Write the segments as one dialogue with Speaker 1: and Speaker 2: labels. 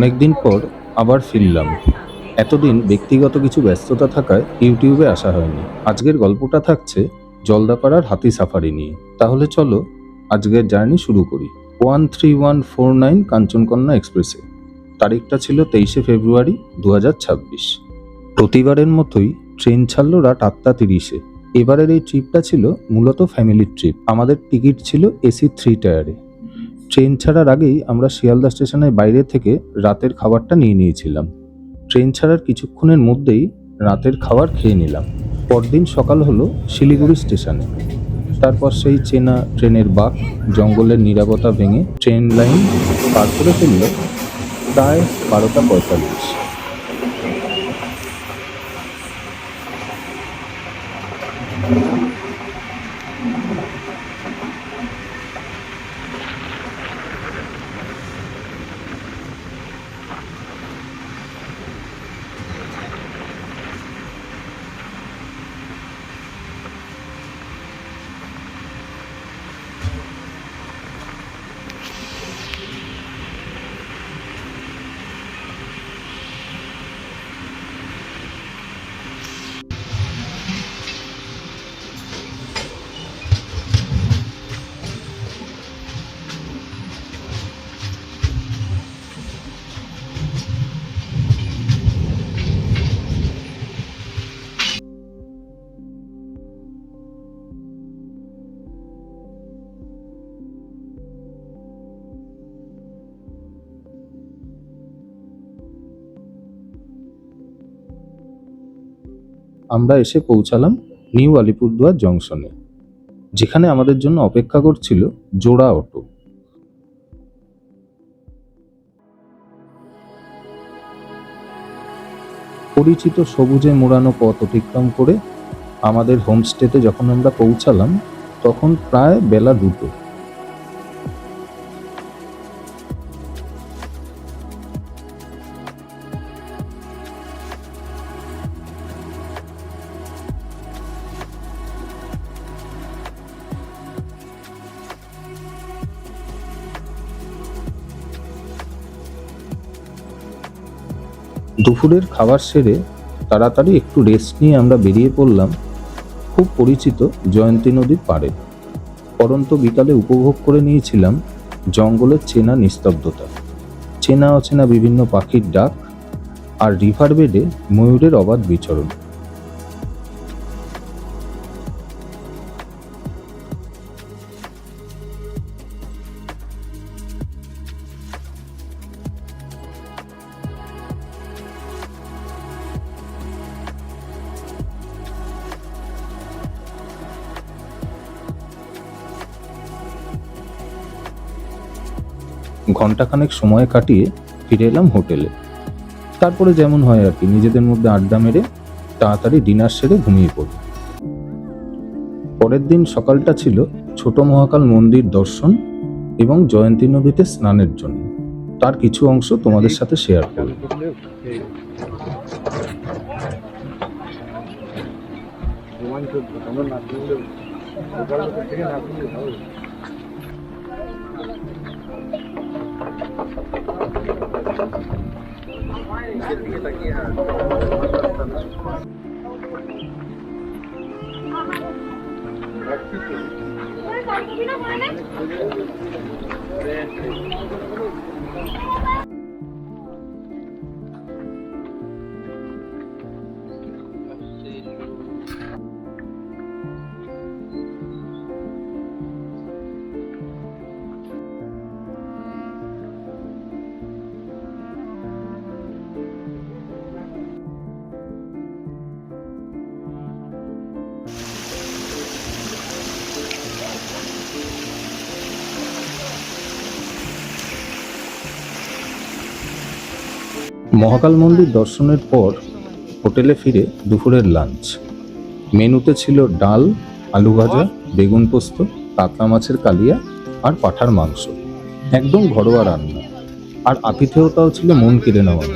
Speaker 1: অনেকদিন পর আবার ফিরলাম। এতদিন ব্যক্তিগত কিছু ব্যস্ততা থাকায় ইউটিউবে আসা হয়নি। আজকের গল্পটা থাকছে জলদাপাড়ার হাতি সাফারি নিয়ে। তাহলে চলো আজকের জার্নি শুরু করি। 13149 কাঞ্চনকন্যা এক্সপ্রেসে। তারিখটা ছিল 23শে ফেব্রুয়ারি 2026। প্রতিবারের মতোই ট্রেন ছাড়লো রাত 8টা 30-এ। এবারের এই ট্রিপটা ছিল মূলত ফ্যামিলির ট্রিপ। আমাদের টিকিট ছিল এসি 3 টায়ারে। ট্রেন ছাড়ার আগেই আমরা শিয়ালদা স্টেশনের বাইরে থেকে রাতের খাবারটা নিয়ে নিয়েছিলাম। ট্রেন ছাড়ার কিছুক্ষণের মধ্যেই রাতের খাবার খেয়ে নিলাম। পরদিন সকাল হলো শিলিগুড়ি স্টেশনে। তারপর সেই চেনা ট্রেনের বাঁক, জঙ্গলের নীরবতা ভেঙে ট্রেন লাইন পার করে ফেলল প্রায় 12টা 45। আমরা এসে পৌঁছালাম নিউ আলিপুরদুয়ার জংশনে, যেখানে আমাদের জন্য অপেক্ষা করছিল জোড়া অটো। পরিচিত সবুজে মোড়ানো পথ অতিক্রম করে আমাদের হোমস্টেতে যখন আমরা পৌঁছালাম তখন প্রায় বেলা 2টো। দুপুরের খাবার সেরে তাড়াতাড়ি একটু রেস্ট নিয়ে আমরা বেরিয়ে পড়লাম খুব পরিচিত জয়ন্তী নদীর পাড়ে। পরন্ত বিকালে উপভোগ করে নিয়েছিলাম জঙ্গলের চেনা নিস্তব্ধতা, চেনা অচেনা বিভিন্ন পাখির ডাক আর রিভার বেডে ময়ূরের অবাধ বিচরণ। ঘন্টাখানেক সময় কাটিয়ে ফিরে এলাম হোটেলে। তারপরে যেমন হয় আর কি, নিজেদের মধ্যে আড্ডা মেরে তাড়াতাড়ি ডিনার সেরে ঘুমিয়ে পড়ি। পরের দিন সকালটা ছিল ছোট মহাকাল মন্দির দর্শন এবং জয়ন্তী নদীতে স্নানের জন্য। তার কিছু অংশ তোমাদের সাথে শেয়ার করব। মহাকাল মন্দির দর্শনের পর হোটেলে ফিরে দুপুরের লাঞ্চ। মেনুতে ছিল ডাল, আলু ভাজা, বেগুন পোস্ত, কাতলা মাছের কালিয়া আর পাঁঠার মাংস। একদম ঘরোয়া রান্না, আর আতিথেয়তাও ছিল মন কেড়ে নেওয়া।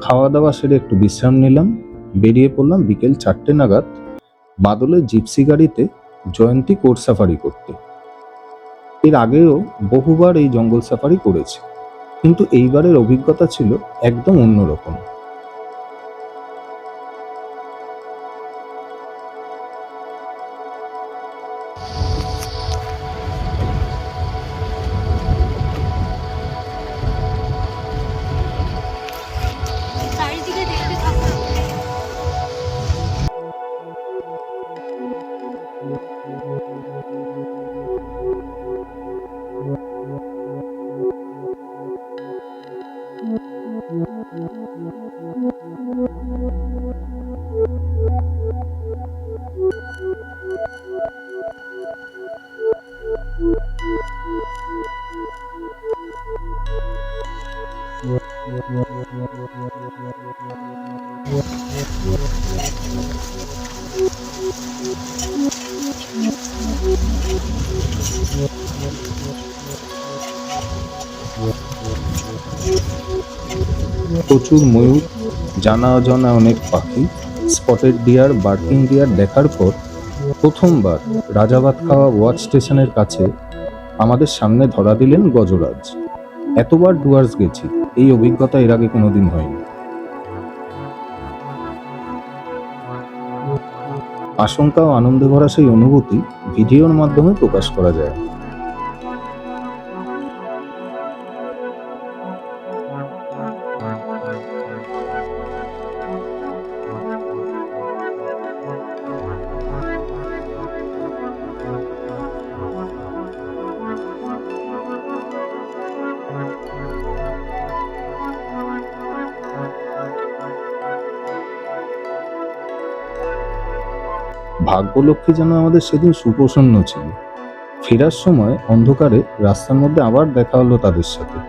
Speaker 1: খাওয়া দাওয়া সেরে একটু বিশ্রাম নিলাম, বেরিয়ে পড়লাম বিকেল 4টে নাগাদ বাদলের জিপসি গাড়িতে জয়ন্তী কোর সাফারি করতে। এর আগেও বহুবার এই জঙ্গল সাফারি করেছি, কিন্তু এইবারের অভিজ্ঞতা ছিল একদম অন্যরকম।
Speaker 2: চারিদিকে দেখতে থাকো।
Speaker 1: প্রচুর ময়ূর, জানা অজানা অনেক পাখি, স্পটেড ডিয়ার, বার্কিং ডিয়ার দেখার পর প্রথমবার রাজাভাত খাওয়া ওয়াচ স্টেশনের কাছে আমাদের সামনে ধরা দিলেন গজরাজ। এতবার ডুয়ার্স গেছি, এই অভিজ্ঞতা এর আগে কোনোদিন হয়নি। আশঙ্কা ও আনন্দে ভরা সেই অনুভূতি ভিডিওর মাধ্যমে প্রকাশ করা যায়। ভাগ্যলক্ষ্মী যেন আমাদের সেদিন সুপ্রসন্ন ছিল। ফেরার সময় অন্ধকারে রাস্তার মধ্যে আবার দেখা হলো তাদের সাথে।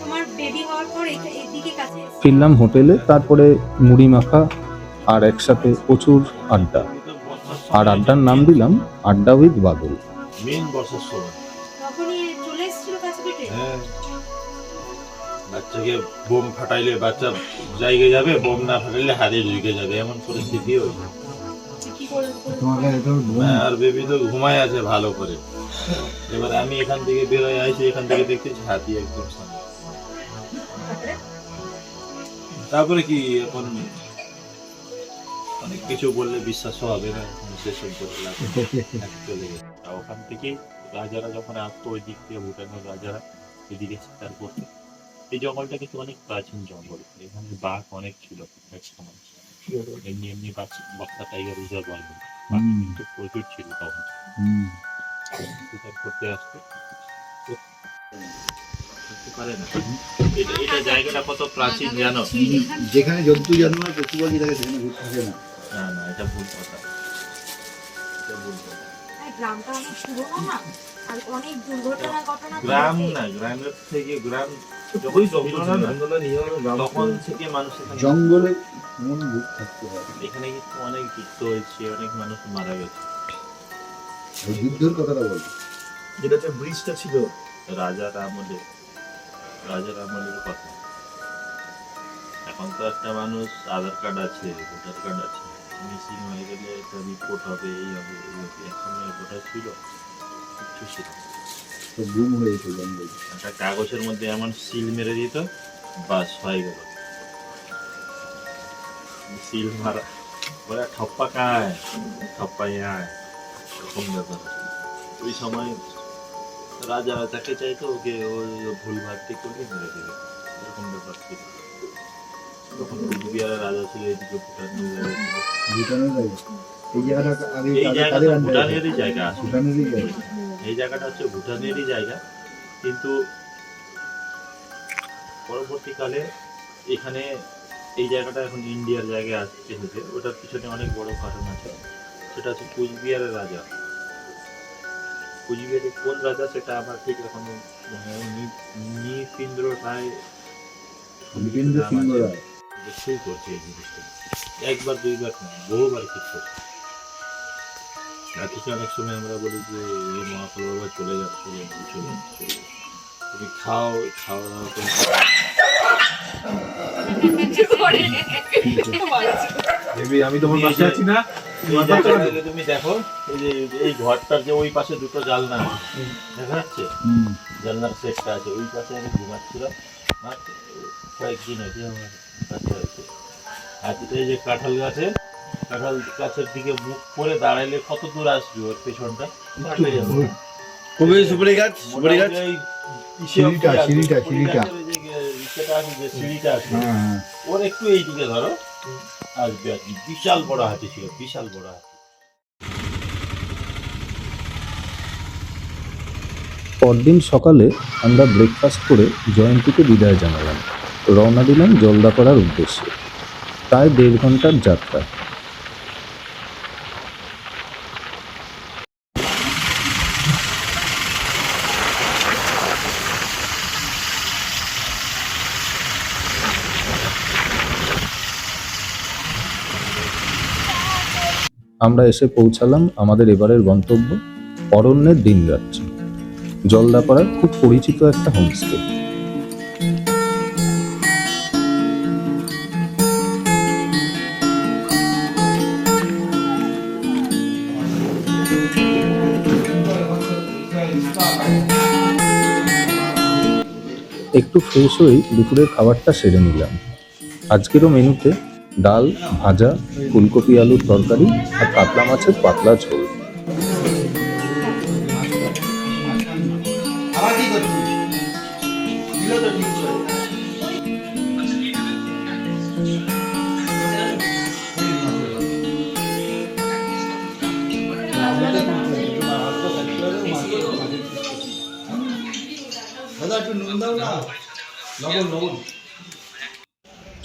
Speaker 2: তোমার বেবি হওয়ার পর এদিকে কাছে এসে
Speaker 1: ফিরলাম হোটেলে, তারপরে মুড়ি মাখা আর একসাথে প্রচুর আড্ডা। আর আড্ডার নাম দিলাম আড্ডা উইথ বাদল।
Speaker 3: মেন বর্ষার সময়
Speaker 2: তখনই চলে এসেছিল কাছে পেটে।
Speaker 3: হ্যাঁ, বাচ্চাকে বোম ফাটাইলে বাচ্চা জায়গায় যাবে, বোম না ফাটাইলে হাতে ঢুকে যাবে, এমন পরিস্থিতি হয়েছে।
Speaker 2: কি করে
Speaker 3: আর বেবি তো ঘুমায় আছে ভালো করে। এবার আমি এখান থেকে বেরোয় আইছি, এখান থেকে দেখতেছি হাতি একদম সামনে। তারপরে কি এখন অনেক কিছু বললে বিশ্বাস হবে না, সেসব বলে চলে গেছে। ওখান থেকে রাজারা যখন আসতো ওই দিক থেকে, ভুটানের রাজারা এদিকে শিকার করতো। এই জঙ্গলটা কিন্তু অনেক প্রাচীন জঙ্গল, এখানে বাঘ অনেক ছিল এক সময়। এমনি এমনি বক্সা টাইগার রিজার্ভ হয়, বাঘ কিন্তু প্রচুর ছিল তখন, শিকার করতে আসতো। পারে না। এটা জায়গাটা কত প্রাচীন জানো?
Speaker 4: যেখানে জন্তু জানোয়ার পশু পাখি থাকে সেখানে ভূত থাকে না।
Speaker 3: না না, এটা ভুল কথা, এটা ভুল কথা।
Speaker 2: গ্রামটা অনেক পুরনো না, আর অনেক দুর্ঘটনা ঘটনা
Speaker 3: গ্রাম না, গ্রামের থেকে গ্রাম যখন ছিল না, তখন থেকে মানুষ এখানে
Speaker 4: জঙ্গলে মন ভূত থাকতে পারে।
Speaker 3: এখানে কিন্তু অনেক যুদ্ধ হয়েছে, অনেক মানুষ মারা গেছে।
Speaker 4: ওই যুদ্ধের কথাটা বল।
Speaker 3: যেটা যে ব্রিজটা ছিল রাজার আমলের কথা। এখন তো একটা মানুষ আধার কার্ড আছে, ভোটার কার্ড আছে, মিসিং হয়ে গেলে একটা রিপোর্ট হবে, এই হবে এই হবে। একসময় ওটা ছিল কিচ্ছু ছিল না।
Speaker 4: তো গুম হয়েছে জঙ্গল।
Speaker 3: একটা কাগজের মধ্যে এমন সিল মেরে দিত, বাস হয়ে গেল। সিল মারা বলে ঠপ্পা খায়, ঠপ্পাই আয়, এরকম ব্যাপার। ওই সময় রাজারা যাকে চাইতো ওকে ওই ভুল ভাবটি করলে মেরে দেবে, এরকম ব্যাপার ছিল। তখন কুচবিহারের রাজা ছিল, এদিকে ভুটানের রাজা ছিল।
Speaker 4: ভুটানের জায়গা। এই জায়গাটা আগে
Speaker 3: এই জায়গাটা
Speaker 4: তাদের আন্ডারে
Speaker 3: ভুটানেরই জায়গা আসলে।
Speaker 4: ভুটানেরই জায়গা।
Speaker 3: এই জায়গাটা হচ্ছে ভুটানেরই জায়গা, কিন্তু পরবর্তীকালে এখানে এই জায়গাটা এখন ইন্ডিয়ার জায়গায় এসেছে। ওটার পিছনে অনেক বড় কারণ আছে, সেটা হচ্ছে কুচবিহারের রাজা কুচবিহারের কোন রাজা সেটা আমার ঠিক এখন নৃপেন্দ্র রায়
Speaker 4: বিপিন্দ্র সিংহ রায়।
Speaker 3: শুরু করছে এই জিনিসটা, একবার দুইবার না, বহুবার ঠিক করছে। রাত্রিতে অনেক সময় আমরা বলি যে এই মহাকাল বাবা চলে যাচ্ছে, তুমি খাও, খাওয়া দাওয়া করে
Speaker 4: আমি তোমার পাশে আছি না?
Speaker 3: তুমি দেখো এই যে এই ঘরটার যে ওই পাশে দুটো জানলা আছে, দেখা যাচ্ছে জানলার সেটটা আছে, ওই পাশে আমি ঘুমাচ্ছিলাম মাত্র কয়েকদিন হয়েছে আমার কাছে আছে। আর এই যে কাঁঠাল গাছের দিকে মুখ করে দাঁড়াইলে কত দূর আসবে ওর পেছনটা,
Speaker 4: কবে সুপারি গাছ? সুপারি গাছ সিঁড়িটা আছে,
Speaker 3: যে সিঁড়িটা আছে
Speaker 4: হ্যাঁ।
Speaker 3: ওর একটু এইদিকে ধরো আসবে আর কি। বিশাল বড় হাতি ছিল, বিশাল বড় হাতি।
Speaker 1: পরদিন সকালে আমরা ব্রেকফাস্ট করে জয়ন্তীকে বিদায় জানালাম, রওনা দিলাম জলদাপাড়ার উদ্দেশ্যে। প্রায় 1.5 ঘন্টার যাত্রা। আমরা এসে পৌঁছালাম আমাদের এবারের গন্তব্য অরণ্যের দিনরাজ্য, জলদাপাড়ার খুব পরিচিত একটা হোমস্টে। একটু ফ্রেশ হয়েই দুপুরের খাবারটা সেরে নিলাম। আজকেরও মেনুতে ডাল, ভাজা, ফুলকপি আলুর তরকারি আর কাতলা মাছের পাতলা ঝোল।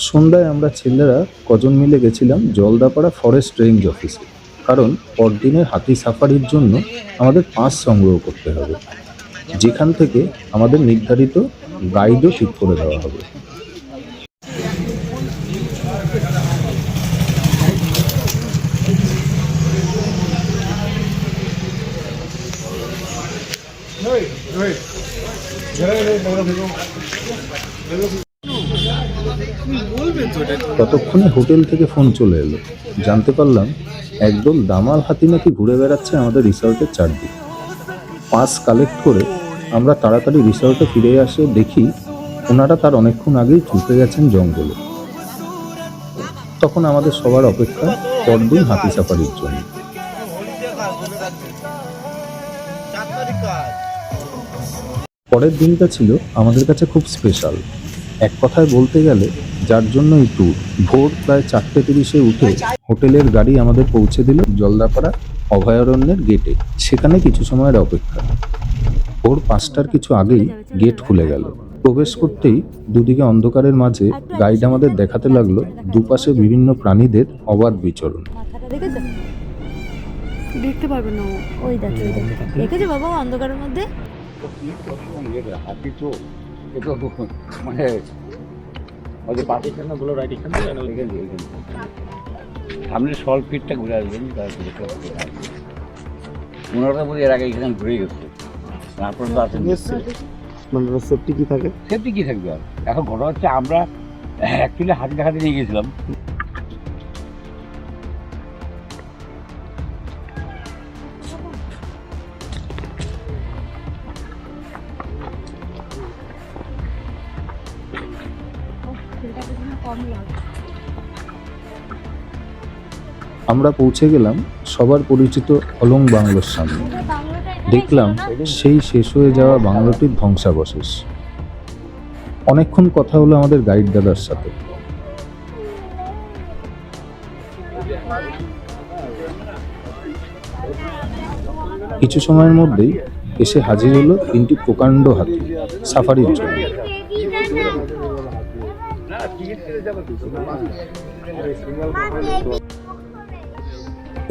Speaker 1: সন্ধ্যায় আমরা ছেলেরা কজন মিলে গেছিলাম জলদাপাড়া ফরেস্ট রেঞ্জ অফিসে, কারণ পরদিনের হাতি সাফারির জন্য আমাদের পাস সংগ্রহ করতে হবে, যেখান থেকে আমাদের নির্ধারিত গাইডও ঠিক করে দেওয়া হবে। ততক্ষণে হোটেল থেকে ফোন চলে এলো, জানতে পারলাম একদল দামাল হাতি নাকি ঘুরে বেড়াচ্ছে আমাদের রিসর্টের চারদিক। পাস কালেক্ট করে আমরা তাড়াতাড়ি রিসর্টে ফিরে আসে দেখি ওনারা তার অনেকক্ষণ আগেই ছুটে গেছেন জঙ্গলে। তখন আমাদের সবার অপেক্ষা পরদিন হাতি সাফারির জন্য। পরের দিনটা ছিল আমাদের কাছে খুব স্পেশাল। এক কথায় বলতে গেলে যার জন্য এই ট্যুর। ভোর প্রায় 4:30 উঠে হোটেলের গাড়ি আমাদের পৌঁছে দিল জলদাপাড়া অভয়ারণ্যের গেটে। সেখানে কিছু সময়ের অপেক্ষা। ভোর 5টার কিছু আগেই গেট খুলে গেল। প্রবেশ করতেই দুদিকে অন্ধকারের মাঝে গাইড আমাদের দেখাতে লাগলো দুপাশে বিভিন্ন প্রাণীদের অবাধ বিচরণ।
Speaker 2: দেখতে পারবে না, ওই দেখো দেখেছো বাবা অন্ধকারের মধ্যে।
Speaker 5: হাতি তো মানে ওদের পাশে বলো রাইট এখানে সামনে সল পিটটা ঘুরে আসবেন, ওনারা বলি এর আগে এখানে ঘুরে গেছে, তারপর তো আসেন
Speaker 4: মানে সেফটি কি থাকে?
Speaker 5: সেফটি কি থাকবে। আর এখন ঘটনা হচ্ছে আমরা অ্যাকচুয়ালি হাতি দেখাতে নিয়ে গেছিলাম,
Speaker 1: আমরা পৌঁছে গেলাম সবার পরিচিত অলং বাংলোর সামনে। দেখলাম সেই শেষ হয়ে যাওয়া বাংলোটির ধ্বংসাবশেষ। অনেকক্ষণ কথা হলো আমাদের গাইড দাদার সাথে। কিছু সময়ের মধ্যেই এসে হাজির হলো 3টি প্রকাণ্ড হাতি সাফারির জন্য।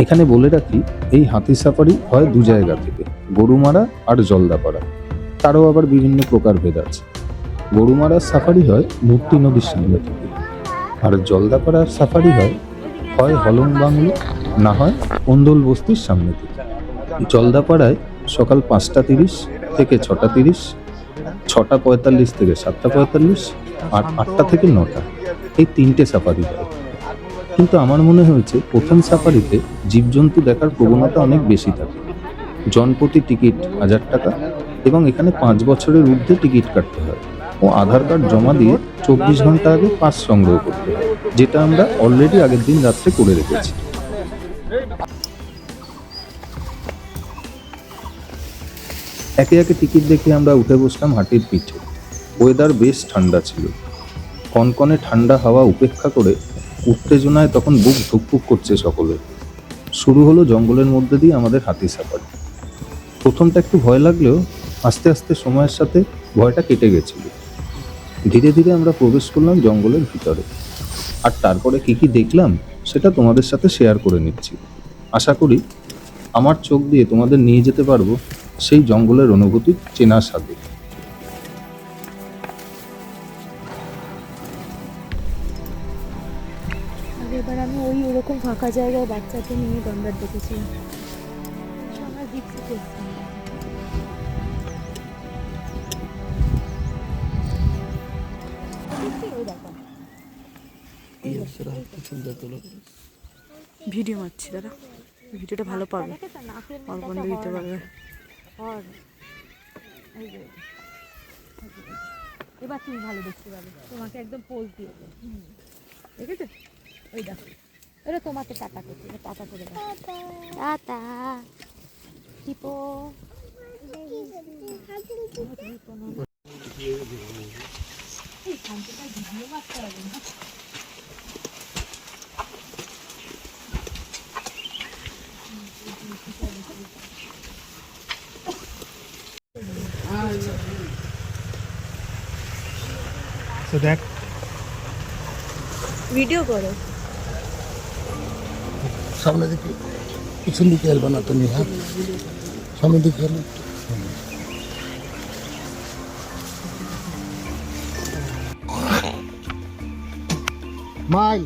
Speaker 1: এখানে বলে রাখি, এই হাতি সাফারি হয় দু জায়গা থেকে, গরুমারা আর জলদাপাড়া। তারও আবার বিভিন্ন প্রকারভেদ আছে। গরুমারার সাফারি হয় মূর্তি নদীর সামনে থেকে, আর জলদাপাড়ার সাফারি হয় হলং বাংলো, না হয় ওন্দল বস্তির সামনে থেকে। জলদাপাড়ায় সকাল 5:30 থেকে 6:30, 6:45 থেকে 7:45, আর 8টা থেকে 9টা, এই 3টে সাফারি হয়। কিন্তু আমার মনে হয়েছে প্রথম সাফারিতে জীবজন্তু দেখার প্রবণতা অনেক বেশি থাকে। জনপ্রতি টিকিট 1000 টাকা, এবং এখানে 5 বছরের ঊর্ধ্বে টিকিট কাটতে হয় ও আধার কার্ড জমা দিয়ে 24 ঘন্টা আগে পাস সংগ্রহ করতে হয়, যেটা আমরা অলরেডি আগের দিন রাত্রে করে রেখেছি। একে একে টিকিট দেখে আমরা উঠে বসলাম হাতির পিঠে। ওয়েদার বেশ ঠান্ডা ছিল। কনকনে ঠান্ডা হাওয়া উপেক্ষা করে উত্তেজনায় তখন বুক ধুকপুক করছে সকলে। শুরু হলো জঙ্গলের মধ্যে দিয়ে আমাদের হাতি সাফারি। প্রথমটা একটু ভয় লাগলেও আস্তে আস্তে সময়ের সাথে ভয়টা কেটে গেছিল। ধীরে ধীরে আমরা প্রবেশ করলাম জঙ্গলের ভিতরে, আর তারপরে কি কি দেখলাম সেটা তোমাদের সাথে শেয়ার করে নিচ্ছি। আশা করি আমার চোখ দিয়ে তোমাদের নিয়ে যেতে পারবো সেই জঙ্গলের অনুভূতি চেনার সাথে।
Speaker 2: আর এবার আমি ওরকম ফাঁকা জায়গায় বাচ্চাকে নিয়ে গন্ডার দেখেছি। সবাই জিপসি করছে।
Speaker 6: ভিডিও মারছি দাদা, ভিডিওটা ভালো পাবে, আর বন্ধু দিতে পারবে।
Speaker 2: এবার তুমি ভালো দেখতে পাবে, তোমাকে একদম পোজ দিয়ে দেবে। দেখেছো? ওই দেখো, ওরা তোমাকে টাটা করছে, টাটা করে দাও। টাটা টিপো। ভিডিও মারতে হবে না।
Speaker 7: দেখ
Speaker 6: ভিডিও করো।
Speaker 7: সামনে দিকে, পিছন দিকে এলবা না তুমি, হ্যাঁ সামনে দিকে এলো। মাই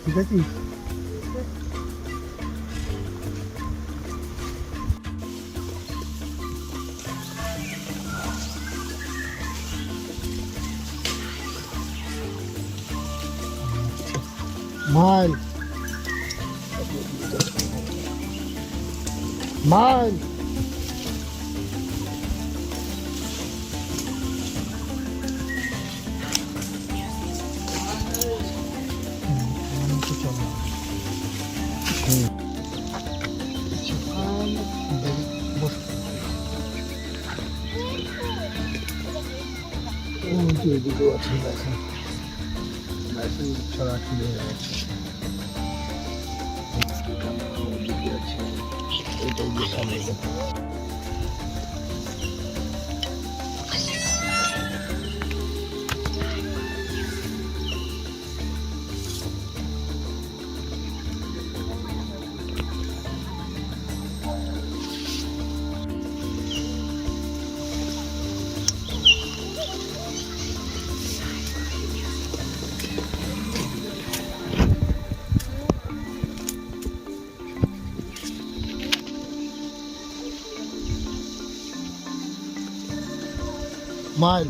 Speaker 7: ঠিক আছে। মাইল মাইল এদিকেও আছে দেখেন, ছাড়া খুলে যাচ্ছে। ওদিকে আছে, এটাই যে সামনে দেখো। মাইল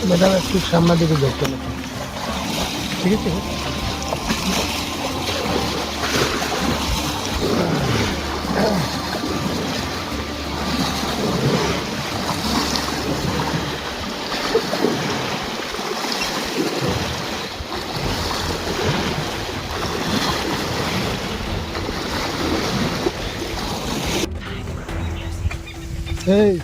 Speaker 7: ম্যাডাম একটু সামনের দিকে দেখতে না, ঠিক আছে? এই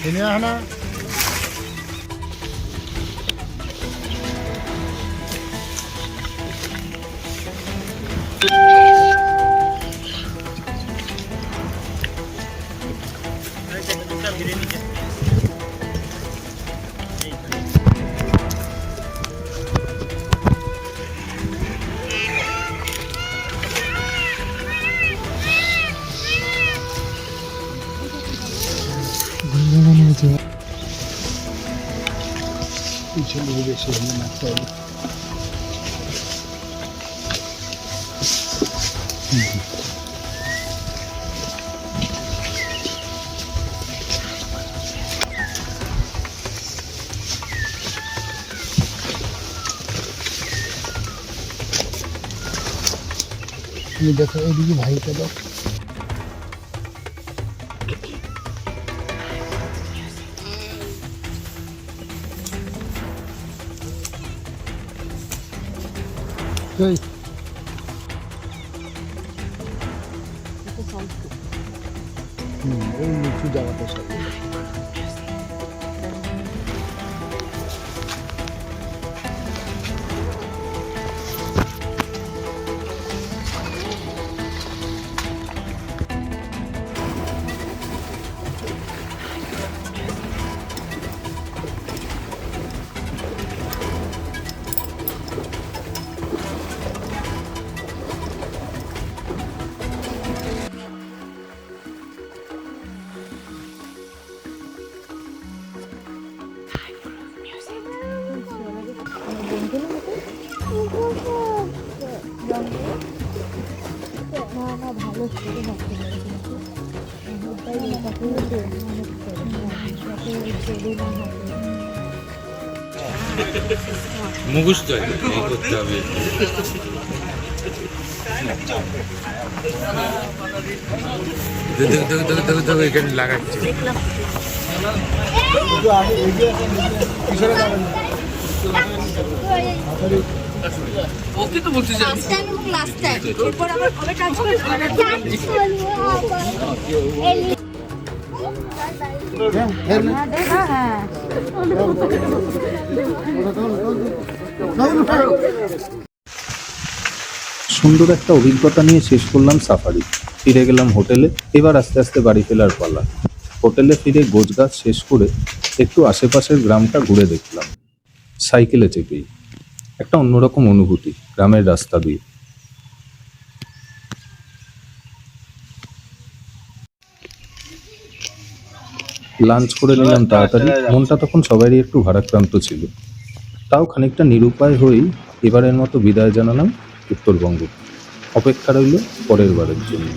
Speaker 7: এনে আনা পিছনে বেশি হলে মারতে হবে। তুমি দেখো এদিকে ভাইটা দাও। এই ওই নিচু জায়গাটা সব
Speaker 8: মুখস্থ করতে হবে। দেখো এখানে লাগাচ্ছে। ওকে তো বলতে চাই
Speaker 1: সুন্দর একটা অভিজ্ঞতা নিয়ে শেষ করলাম সাফারি। ফিরে গেলাম হোটেলে। এবার আস্তে আস্তে বাড়ি ফেরার পালা। হোটেলে ফিরে গোছগাছ শেষ করে একটু আশেপাশের গ্রামটা ঘুরে দেখলাম সাইকেলে চেপেই। একটা অন্যরকম অনুভূতি গ্রামের রাস্তা দিয়ে। লাঞ্চ করে নিলাম তাড়াতাড়ি। মনটা তখন সবারই একটু ভারাক্রান্ত ছিল। তাও খানিকটা নিরুপায় হয়েই এবারের মতো বিদায় জানালাম উত্তরবঙ্গ। অপেক্ষা রইল পরের বারের জন্য।